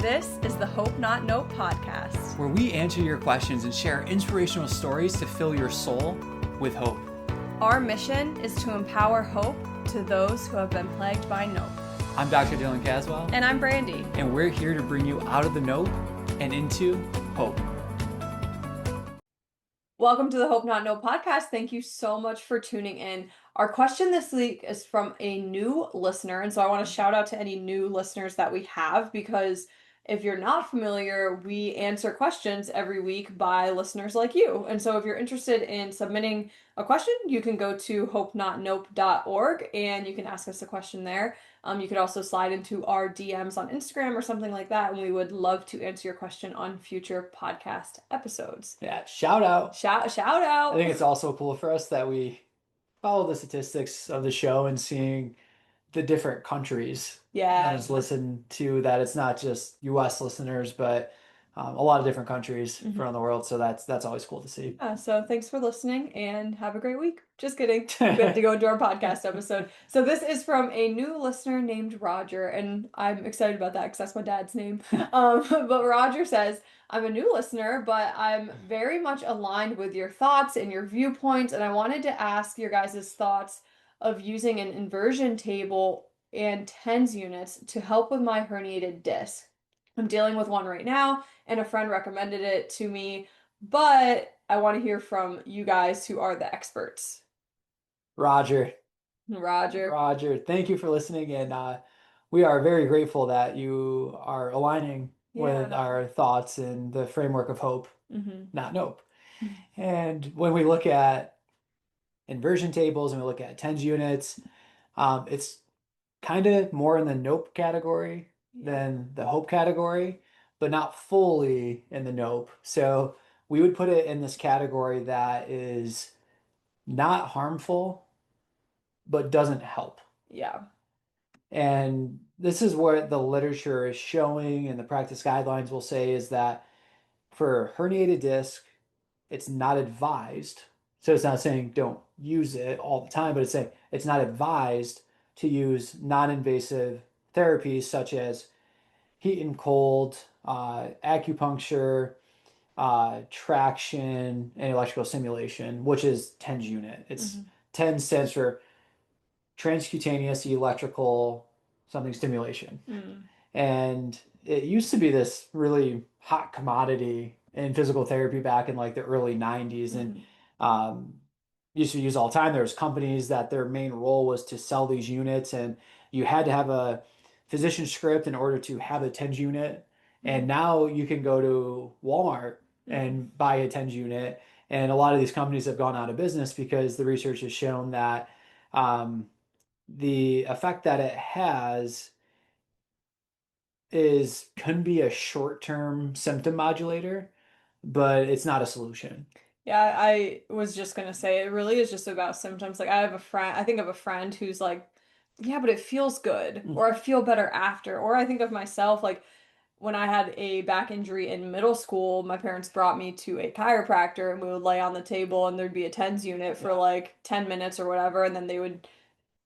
This is the Hope Not Nope podcast, where we answer your questions and share inspirational stories to fill your soul with hope. Our mission is to empower hope to those who have been plagued by nope. I'm Dr. Dylan Caswell. And I'm Brandy. And we're here to bring you out of the nope and into hope. Welcome to the Hope Not Nope podcast. Thank you so much for tuning in. Our question this week is from a new listener. And so I want to shout out to any new listeners that we have, because if you're not familiar, we answer questions every week by listeners like you. And so if you're interested in submitting a question, you can go to hopenotnope.org and you can ask us a question there. You could also slide into our DMs on Instagram or something like that, and we would love to answer your question on future podcast episodes. Yeah, shout out. Shout out. I think it's also cool for us that we follow the statistics of the show and seeing the different countries. Yeah. And listen to that. It's not just U.S. listeners, but a lot of different countries around the world. So that's always cool to see. So thanks for listening and have a great week. Just kidding. We have to go into our podcast episode. So this is from a new listener named Roger, and I'm excited about that because that's my dad's name. But Roger says, I'm a new listener, but I'm very much aligned with your thoughts and your viewpoints, and I wanted to ask your guys' thoughts of using an inversion table and TENS units to help with my herniated disc. I'm dealing with one right now, and a friend recommended it to me, but I want to hear from you guys who are the experts. Roger, thank you for listening, and we are very grateful that you are aligning with our thoughts and the framework of hope, not nope. And when we look at inversion tables and we look at TENS units, it's kind of more in the nope category than the hope category, but not fully in the nope. So we would put it in this category that is not harmful, but doesn't help. Yeah. And this is what the literature is showing, and the practice guidelines will say is that for herniated disc, it's not advised. So it's not saying don't use it all the time, but it's saying it's not advised to use non-invasive therapies such as heat and cold, acupuncture, traction, and electrical stimulation, which is TENS unit. It's TENS stands for transcutaneous electrical something stimulation. And it used to be this really hot commodity in physical therapy back in like the early 90s, and used to use all the time. There was companies that their main role was to sell these units, and you had to have a physician script in order to have a TENS unit. And now you can go to Walmart and buy a TENS unit, and a lot of these companies have gone out of business because the research has shown that the effect that it has can be a short-term symptom modulator, but it's not a solution. Yeah, I was just gonna say it really is just about symptoms. Like I think of a friend who's like, yeah, but it feels good, or I feel better after. Or I think of myself, like when I had a back injury in middle school, my parents brought me to a chiropractor, and we would lay on the table and there'd be a TENS unit for like 10 minutes or whatever, and then they would,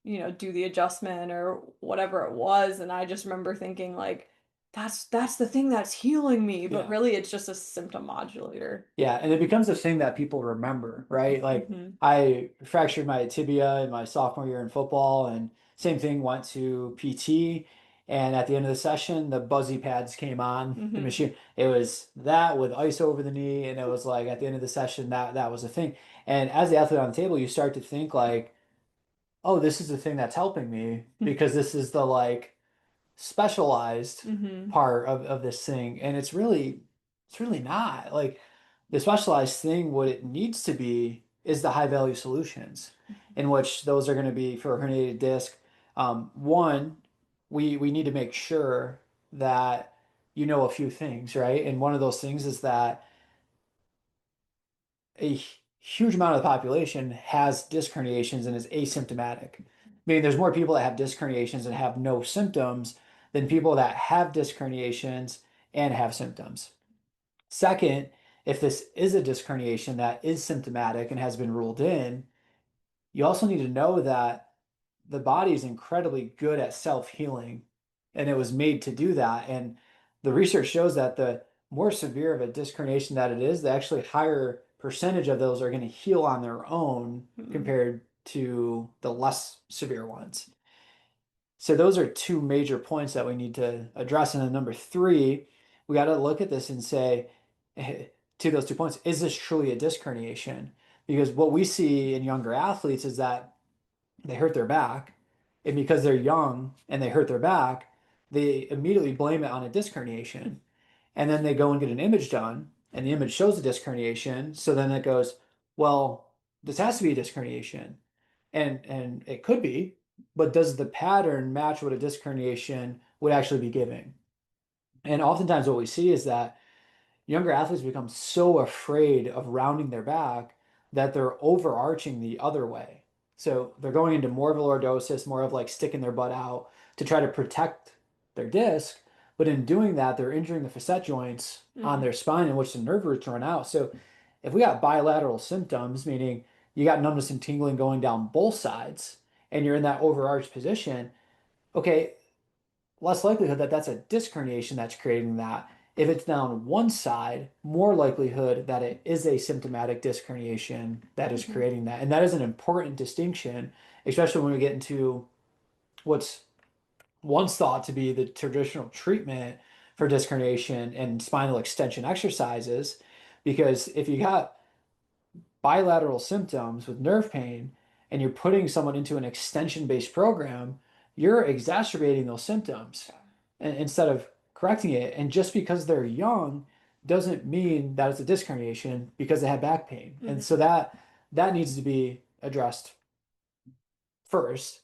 do the adjustment or whatever it was. And I just remember thinking like, that's the thing that's healing me, but really it's just a symptom modulator. Yeah, and it becomes a thing that people remember, right? Like I fractured my tibia in my sophomore year in football, and same thing, went to PT, and at the end of the session, the buzzy pads came on the machine. It was that with ice over the knee, and it was like at the end of the session that was a thing. And as the athlete on the table, you start to think like, oh, this is the thing that's helping me, because this is the like specialized part of this thing. And it's really not. Like the specialized thing, what it needs to be is the high value solutions, in which those are going to be for herniated disc. One, we need to make sure that you know a few things, right? And one of those things is that a huge amount of the population has disc herniations and is asymptomatic. I mean, there's more people that have disc herniations and have no symptoms than people that have disc herniations and have symptoms. Second, if this is a disc herniation that is symptomatic and has been ruled in, you also need to know that the body is incredibly good at self-healing, and it was made to do that. And the research shows that the more severe of a disc herniation that it is, the actually higher percentage of those are going to heal on their own Hmm. compared to the less severe ones. So those are two major points that we need to address. And then number three, we got to look at this and say, to those 2 points, is this truly a disc herniation? Because what we see in younger athletes is that they hurt their back, and because they're young and they hurt their back, they immediately blame it on a disc herniation. And then they go and get an image done, and the image shows a disc herniation. So then it goes, well, this has to be a disc herniation. And it could be, but does the pattern match what a disc herniation would actually be giving? And oftentimes what we see is that younger athletes become so afraid of rounding their back that they're overarching the other way. So they're going into more of a lordosis, more of like sticking their butt out to try to protect their disc. But in doing that, they're injuring the facet joints on Hmm. their spine in which the nerve roots run out. So if we got bilateral symptoms, meaning you got numbness and tingling going down both sides, and you're in that overarched position, okay, less likelihood that that's a disc herniation that's creating that. If it's down one side, more likelihood that it is a symptomatic disc herniation that is Hmm. creating that. And that is an important distinction, especially when we get into what's once thought to be the traditional treatment for disc herniation and spinal extension exercises. Because if you got bilateral symptoms with nerve pain and you're putting someone into an extension-based program, you're exacerbating those symptoms instead of correcting it. And just because they're young doesn't mean that it's a disc herniation because they have back pain. And so Hmm. that needs to be addressed first.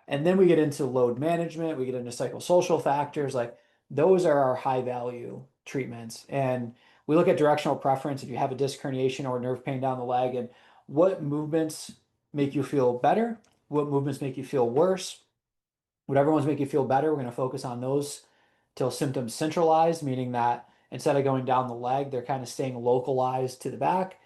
And then we get into load management, we get into psychosocial factors, like those are our high value treatments. And we look at directional preference if you have a disc herniation or nerve pain down the leg, and what movements make you feel better, what movements make you feel worse. Whatever ones make you feel better, we're going to focus on those till symptoms centralize, meaning that instead of going down the leg, they're kind of staying localized to the back,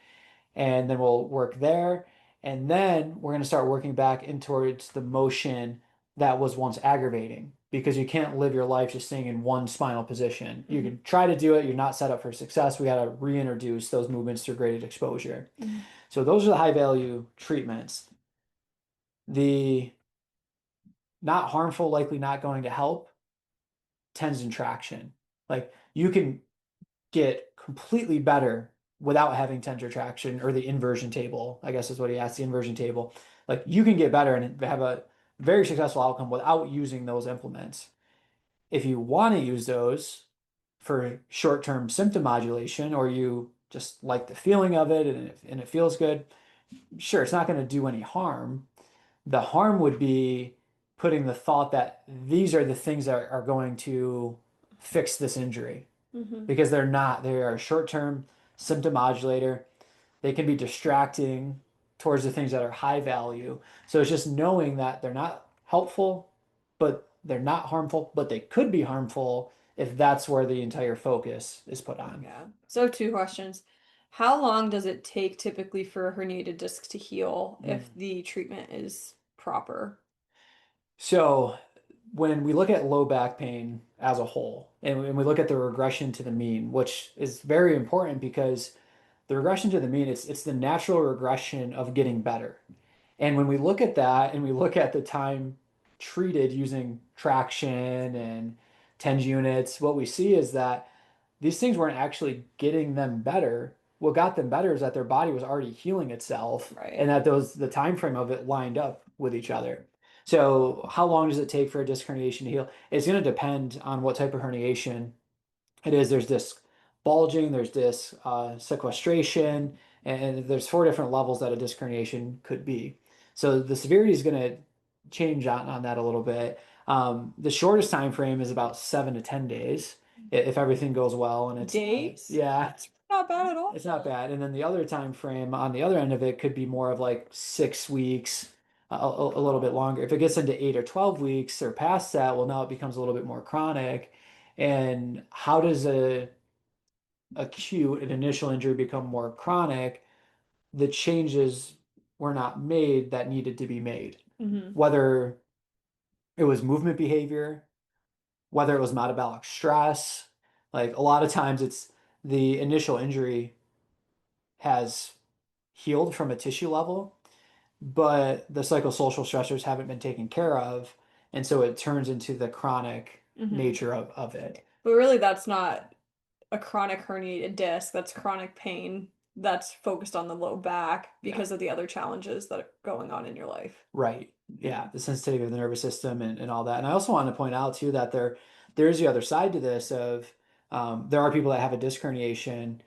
and then we'll work there. And then we're going to start working back in towards the motion that was once aggravating because you can't live your life just staying in one spinal position. You Hmm. can try to do it, you're not set up for success. We got to reintroduce those movements through graded exposure. Hmm. So those are the high value treatments. The not harmful, likely not going to help, tendon traction. Like you can get completely better without having tensor traction or the inversion table, I guess is what he asked, the inversion table. Like you can get better and have a very successful outcome without using those implements. If you want to use those for short-term symptom modulation or you just like the feeling of it and it feels good, sure, it's not going to do any harm. The harm would be putting the thought that these are the things that are going to fix this injury Hmm. because they're not. They are a short-term symptom modulator. They can be distracting towards the things that are high value. So it's just knowing that they're not helpful, but they're not harmful, but they could be harmful if that's where the entire focus is put on. Yeah. So two questions. How long does it take typically for a herniated disc to heal if Mm. the treatment is proper? So when we look at low back pain as a whole, and when we look at the regression to the mean, which is very important because the regression to the mean, it's the natural regression of getting better. And when we look at that and we look at the time treated using traction and TENS units, what we see is that these things weren't actually getting them better. What got them better is that their body was already healing itself and Right. that those the time frame of it lined up with each other. So how long does it take for a disc herniation to heal? It's going to depend on what type of herniation it is. There's disc bulging, there's disc sequestration, and there's four different levels that a disc herniation could be. So the severity is going to change on that a little bit. The shortest time frame is about 7 to 10 days if everything goes well, and it's Days? yeah, That's not bad at all. it's not bad. And then the other time frame on the other end of it could be more of like 6 weeks, a little bit Oh. longer. If it gets into 8 or 12 weeks or past that, well, now it becomes a little bit more chronic. And how does a acute an initial injury become more chronic? The changes were not made that needed to be made. Hmm. Whether it was movement behavior, whether it was metabolic stress, Like a lot of times it's the initial injury has healed from a tissue level, but the psychosocial stressors haven't been taken care of. And so it turns into the chronic Hmm. nature of it. But really, that's not a chronic herniated disc. That's chronic pain that's focused on the low back Yeah. because of the other challenges that are going on in your life. Right. Yeah. The sensitivity of the nervous system and all that. And I also want to point out too that there's the other side to this of there are people that have a disc herniation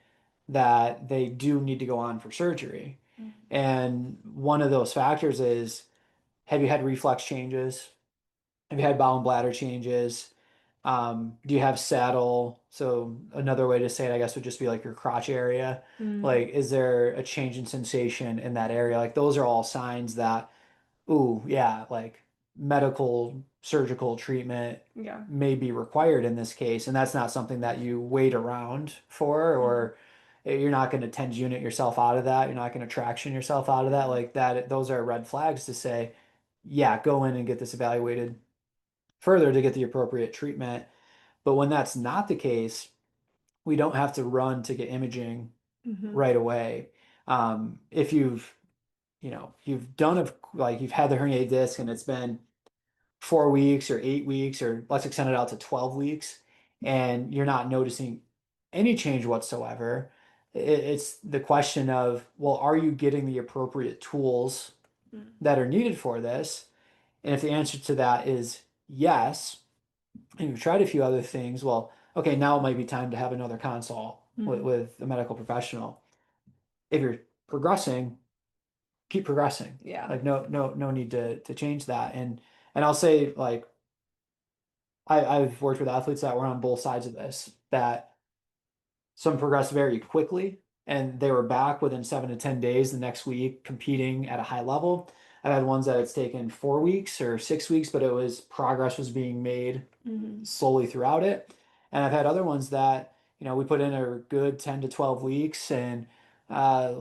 that they do need to go on for surgery. Mhm. And one of those factors is, have you had reflex changes? Have you had bowel and bladder changes? Do you have saddle? So another way to say it, I guess, would just be like your crotch area. Mm, Like, is there a change in sensation in that area? Like, those are all signs that, ooh, yeah, like medical surgical treatment yeah. may be required in this case. And that's not something that you wait around for, Mhm. or you're not going to tend unit yourself out of that. You're not going to traction yourself out of that. Yeah. Like that, those are red flags to say, yeah, go in and get this evaluated further to get the appropriate treatment. But when that's not the case, we don't have to run to get imaging Hmm. right away. If you've done like you've had the herniated disc and it's been 4 weeks or 8 weeks, or let's extend it out to 12 weeks, and you're not noticing any change whatsoever, it's the question of, well, are you getting the appropriate tools that are needed for this? And if the answer to that is yes, and you've tried a few other things, well, okay, now it might be time to have another consult with, Hmm. with a medical professional. If you're progressing, keep progressing. Yeah. Like no need to change that. And I'll say like I've worked with athletes that were on both sides of this, that some progressed very quickly and they were back within 7 to 10 days the next week competing at a high level. I've had ones that it's taken 4 weeks or 6 weeks, but it was progress was being made Hmm. slowly throughout it. And I've had other ones that, we put in a good 10 to 12 weeks and a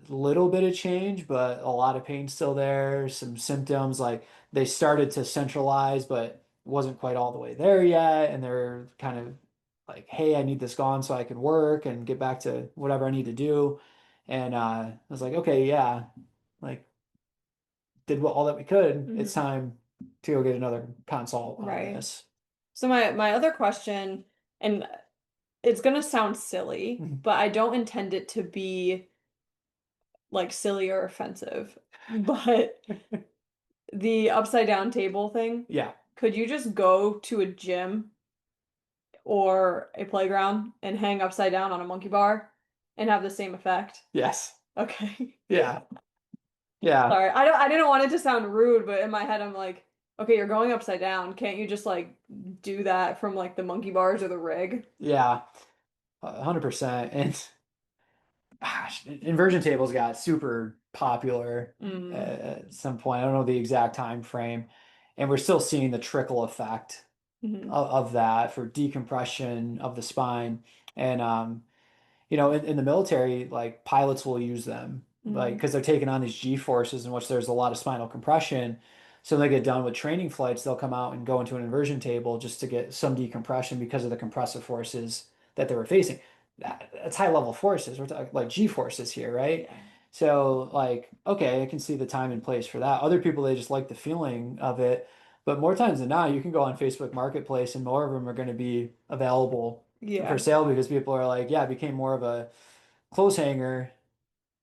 little bit of change, but a lot of pain still there, some symptoms like they started to centralize, but wasn't quite all the way there yet. And they're kind of like, hey, I need this gone so I can work and get back to whatever I need to do. And I was like, okay, yeah, like did all that we could. It's Hmm. time to go get another consult on Right. this. So my other question, and it's gonna sound silly, Mhm. but I don't intend it to be like silly or offensive. But the upside down table thing, Yeah. could you just go to a gym or a playground and hang upside down on a monkey bar and have the same effect? Yes. Okay. Yeah. Yeah. Sorry. I didn't want it to sound rude, but in my head I'm like, okay, you're going upside down. Can't you just like do that from like the monkey bars or the rig? Yeah. 100%. And gosh, inversion tables got super popular Mm. at some point. I don't know the exact time frame. And we're still seeing the trickle effect Hmm. of that for decompression of the spine. And in the military, like pilots will use them, like Hmm. because they're taking on these G forces in which there's a lot of spinal compression. So when they get done with training flights, they'll come out and go into an inversion table just to get some decompression because of the compressive forces that they were facing. That's high level forces. We're talking like G forces here, right? Yeah. So like, okay, I can see the time and place for that. Other people, they just like the feeling of it. But more times than not, you can go on Facebook Marketplace and more of them are going to be available for Yeah. sale because people are like, yeah, it became more of a clothes hanger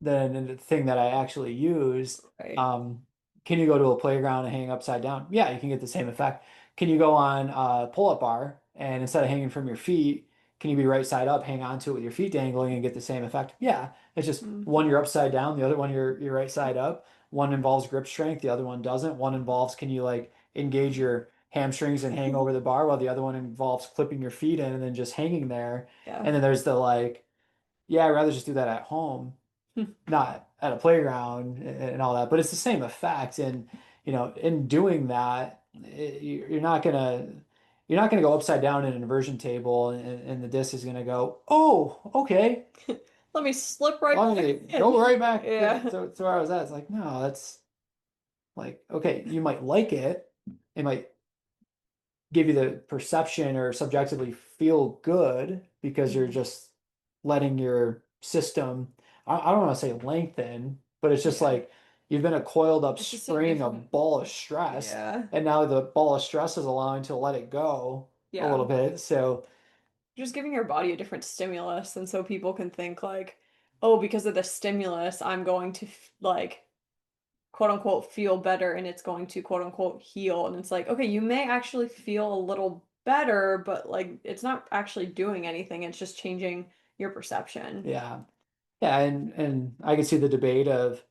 than the thing that I actually used. Right. Um, can you go to a playground and hang upside down? Yeah, you can get the same effect. Can you go on a pull-up bar and instead of hanging from your feet, can you be right side up, hang on to it with your feet dangling and get the same effect? Yeah, it's just Hmm. one you're upside down, the other one you're right side up. One involves grip strength, the other one doesn't. One involves can you like engage your hamstrings and hang over the bar, while the other one involves clipping your feet in and then just hanging there. Yeah. And then there's the like, yeah, I'd rather just do that at home, not at a playground and all that. But it's the same effect. And in doing that, you're not gonna go upside down in an inversion table, and the disc is gonna go, oh, okay, Let me slip right well, I'm back gonna go in. right back Yeah. to where I was at. It's like, no, that's like, okay, you might like it. It might give you the perception or subjectively feel good because you're Mhm. just letting your system, I don't want to say lengthen, but it's just Yeah. like you've been a coiled up It's just a spring, a different, ball of stress, yeah. and now the ball of stress is allowing to let it go a Yeah. little bit. So, Just giving your body a different stimulus. And so people can think like, oh, because of the stimulus, I'm going to like quote unquote feel better and it's going to quote unquote heal. And it's like, okay, you may actually feel a little better, but like it's not actually doing anything. It's just changing your perception. yeah. Yeah, and I can see the debate of,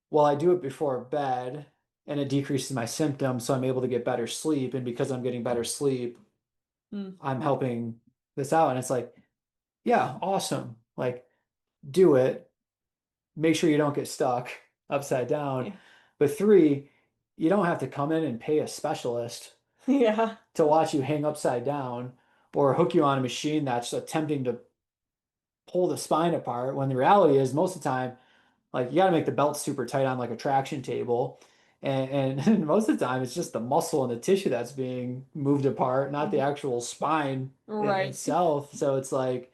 well, I do it before bed and it decreases my symptoms, so I'm able to get better sleep, and because I'm getting better sleep, Mm, I'm helping this out. And it's like, yeah, awesome. Like, do it. Make sure you don't get stuck upside down. yeah. But three, you don't have to come in and pay a specialist Yeah. to watch you hang upside down or hook you on a machine that's attempting to pull the spine apart, when the reality is most of the time, like you got to make the belt super tight on like a traction table. And most of the time it's just the muscle and the tissue that's being moved apart, not the Mhm. actual spine Right. itself. So it's like,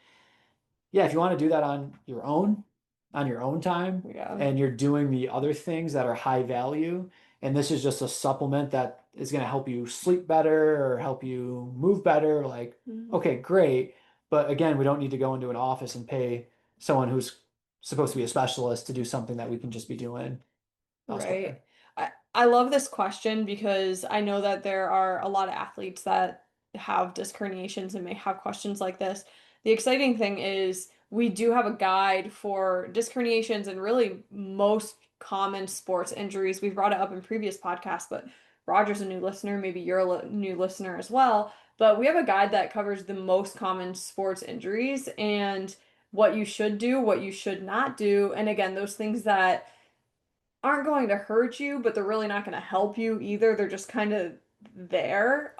yeah, if you want to do that on your own time, Yeah. and you're doing the other things that are high value, and this is just a supplement that is going to help you sleep better or help you move better, like, Mhm. okay, great. But again, we don't need to go into an office and pay someone who's supposed to be a specialist to do something that we can just be doing Right. elsewhere. I love this question because I know that there are a lot of athletes that have disc herniations and may have questions like this. The exciting thing is we do have a guide for disc herniations and really most common sports injuries. We've brought it up in previous podcasts, but Roger's a new listener, maybe you're a new listener as well. But we have a guide that covers the most common sports injuries and what you should do, what you should not do, and again, those things that aren't going to hurt you, but they're really not going to help you either. They're just kind of there.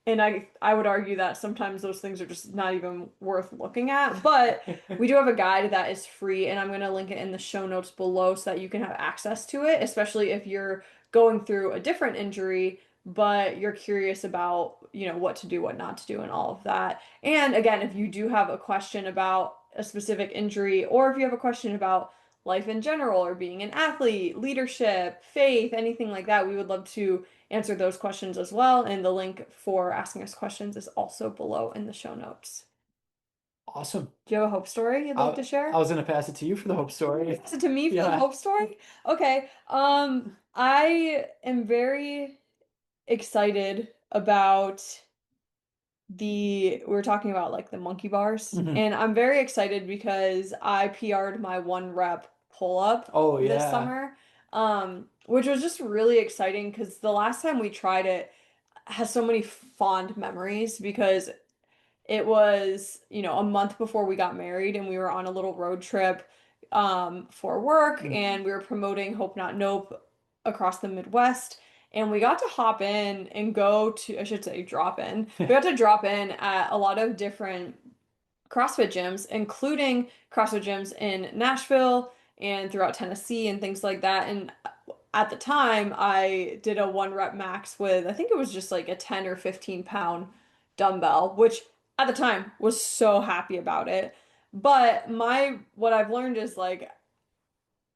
And I would argue that sometimes those things are just not even worth looking at. But we do have a guide that is free, and I'm going to link it in the show notes below so that you can have access to it, especially if you're going through a different injury, but you're curious about, what to do, what not to do, and all of that. And again, if you do have a question about a specific injury, or if you have a question about life in general, or being an athlete, leadership, faith, anything like that, we would love to answer those questions as well. And the link for asking us questions is also below in the show notes. Awesome. Do you have a hope story you'd like to I share? was going to pass it to you for the hope story. Is it to me for the Yeah. hope story? Okay. I am very excited about we were talking about like the monkey bars, Mhm. and I'm very excited because I PR'd my 1 rep pull up Oh, this yeah. summer, which was just really exciting because the last time we tried it has so many fond memories because it was, a month before we got married and we were on a little road trip for work Mhm. and we were promoting Hope Not Nope across the Midwest. And we got to hop in and go to, I should say, drop in. We got to drop in at a lot of different CrossFit gyms, including CrossFit gyms in Nashville and throughout Tennessee and things like that. And at the time, I did a 1 rep max with, I think it was just like a 10 or 15 pound dumbbell, which at the time was so happy about it. But what I've learned is like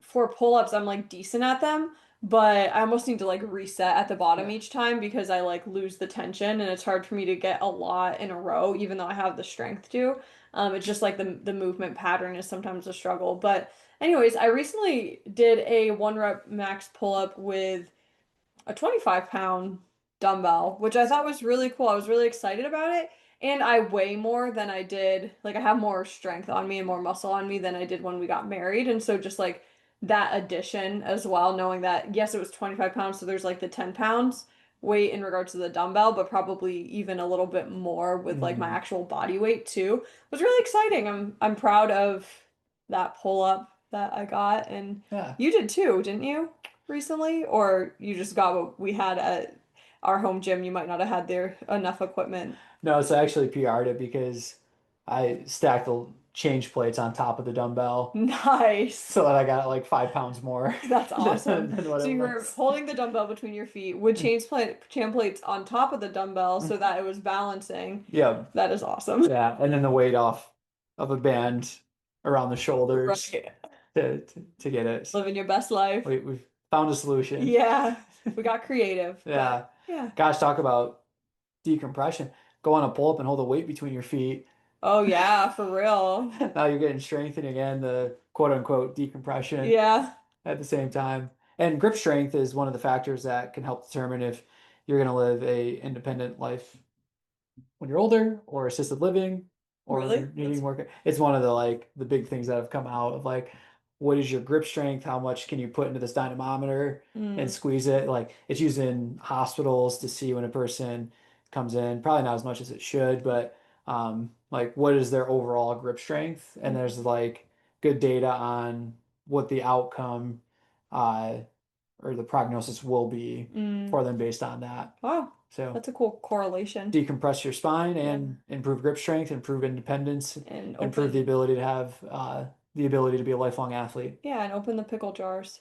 for pull-ups, I'm like decent at them, but I almost need to like reset at the bottom Yeah. each time because I like lose the tension and it's hard for me to get a lot in a row, even though I have the strength to. It's just like the movement pattern is sometimes a struggle. But anyways, I recently did a 1 rep max pull-up with a 25 pound dumbbell, which I thought was really cool. I was really excited about it. And I weigh more than I did, like I have more strength on me and more muscle on me than I did when we got married. And so just like that addition as well, knowing that yes, it was 25 pounds, so there's like the 10 pounds weight in regards to the dumbbell, but probably even a little bit more with like my Mhm. actual body weight too. It was really exciting. I'm proud of that pull up that I got and Yeah. you did too, didn't you? Recently, or you just got what we had at our home gym? You might not have had there enough equipment. No, so I actually PR'd it because I stacked change plates on top of the dumbbell Nice. so that I got like 5 pounds more. That's awesome. than what So it you were was. holding the dumbbell between your feet with chain plates on top of the dumbbell so that it was balancing. Yeah. That is awesome. Yeah. And then the weight off of a band around the shoulders Right. to get it. Living your best life. We've found a solution. Yeah. We got creative. Yeah. Yeah. Gosh, talk about decompression. Go on a pull up and hold a weight between your feet. Oh yeah, for real. Now you're getting strength and again the quote unquote decompression Yeah. at the same time. And grip strength is one of the factors that can help determine if you're going to live a independent life when you're older or assisted living or Really? you're needing more. It's one of the big things that have come out of like, what is your grip strength? How much can you put into this dynamometer and squeeze it? Like it's used in hospitals to see when a person comes in, probably not as much as it should, but like what is their overall grip strength? And there's like good data on what the outcome or the prognosis will be for them based on that. Wow. So That's a cool correlation. decompress your spine and improve grip strength, improve independence, And improve the ability to have the ability to be a lifelong athlete. Yeah, and open the pickle jars.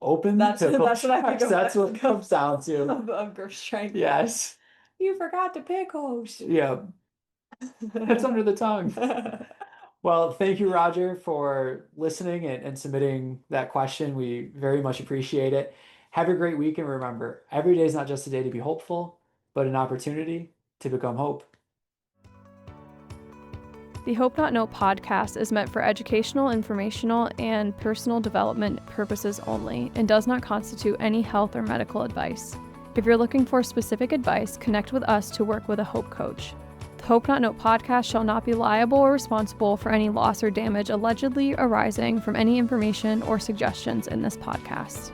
Open That's the pickle what I think jars. of. That's what it comes down to. Of grip strength. Yes. You forgot the pickles. Yeah. It's under the tongue. Well, thank you, Roger, for listening and submitting that question. We very much appreciate it. Have a great week, and remember, every day is not just a day to be hopeful, but an opportunity to become hope. The Hope Not Know podcast is meant for educational, informational, and personal development purposes only and does not constitute any health or medical advice. If you're looking for specific advice, connect with us to work with a Hope coach. The Hope Not Know podcast shall not be liable or responsible for any loss or damage allegedly arising from any information or suggestions in this podcast.